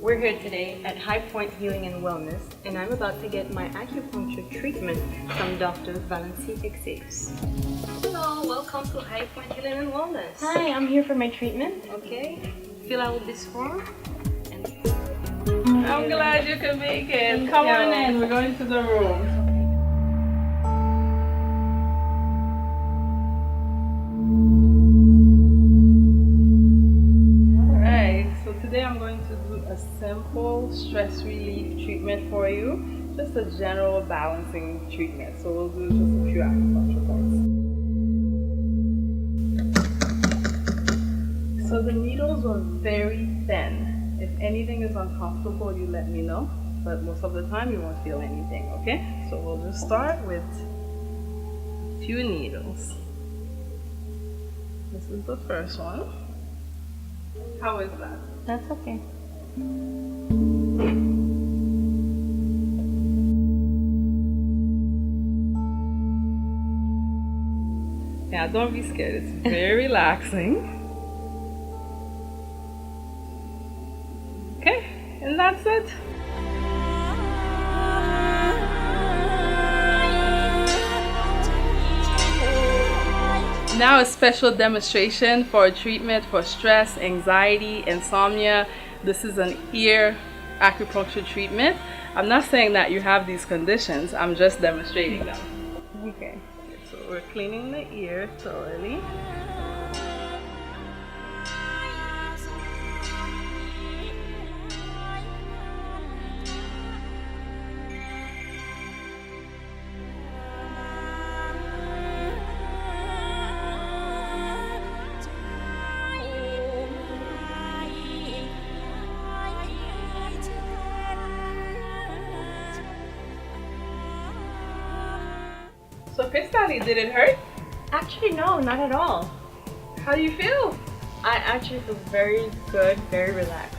We're here today at High Point Healing and Wellness, and I'm about to get my acupuncture treatment from Dr. Valency Xavier. Hello, welcome to High Point Healing and Wellness. Hi, I'm here for my treatment. Okay, fill out this form. I'm glad you could make it. Come on in, we're going to the room. Today I'm going to do a simple stress relief treatment for you, just a general balancing treatment. So we'll do just a few acupuncture points. So the needles were very thin. If anything is uncomfortable, you let me know, but most of the time you won't feel anything, okay? So we'll just start with a few needles. This is the first one. How is that? That's okay. Yeah, don't be scared. It's very relaxing. Okay, and that's it. Now a special demonstration for a treatment for stress, anxiety, insomnia. This is an ear acupuncture treatment. I'm not saying that you have these conditions, I'm just demonstrating them. Okay, so we're cleaning the ear thoroughly. So Crystal, did it hurt? Actually, no, not at all. How do you feel? I actually feel very good, very relaxed.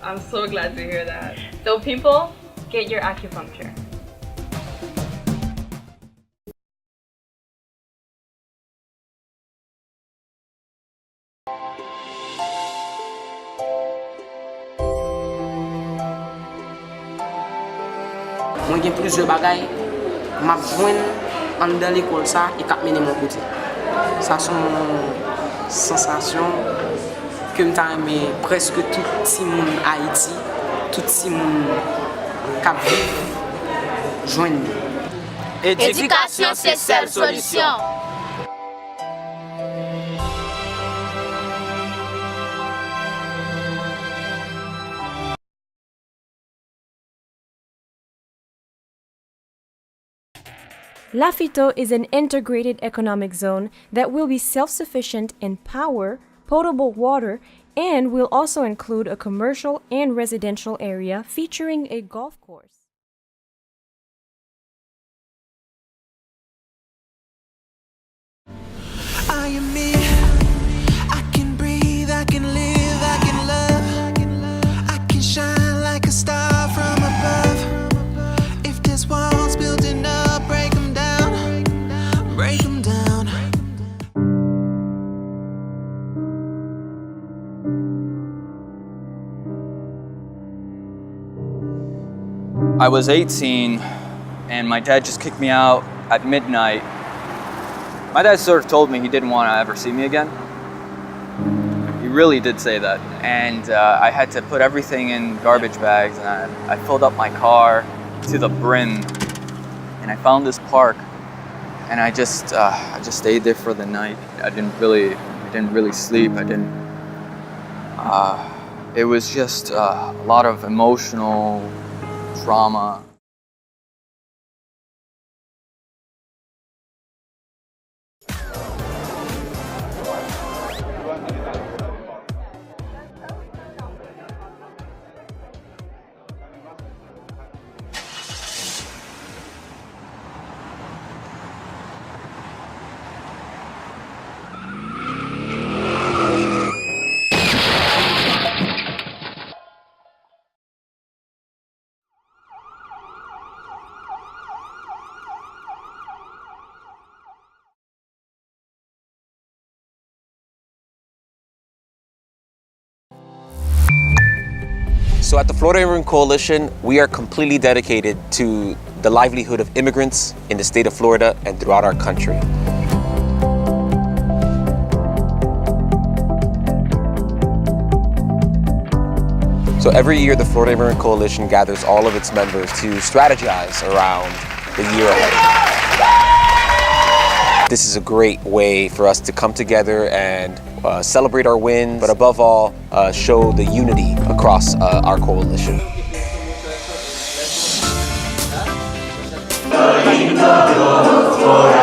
I'm so glad to hear that. So people, get your acupuncture. Mwen gen plizye bagay, m'a jwen an dan l'école ça et k'ap mene mon côté. Ça son sensation que m'ta aimé presque tout ti moun Haïti, tout ti moun k'ap viv jwen. Éducation, c'est seule solution. Lafito is an integrated economic zone that will be self-sufficient in power, potable water, and will also include a commercial and residential area featuring a golf course. I am me. I can breathe, I can live, I can love. I can shine like a star from above. If there's walls building up, break them down, break them down. I was 18 and my dad just kicked me out at midnight. My dad sort of told me he didn't want to ever see me again. He really did say that. And I had to put everything in garbage bags, and I filled up my car to the brim, and I found this park, and I just stayed there for the night. I didn't really sleep. It was just a lot of emotional trauma. So at the Florida Immigrant Coalition, we are completely dedicated to the livelihood of immigrants in the state of Florida and throughout our country. So every year, the Florida Immigrant Coalition gathers all of its members to strategize around the year ahead. This is a great way for us to come together and celebrate our wins, but above all, show the unity across our coalition. Florida.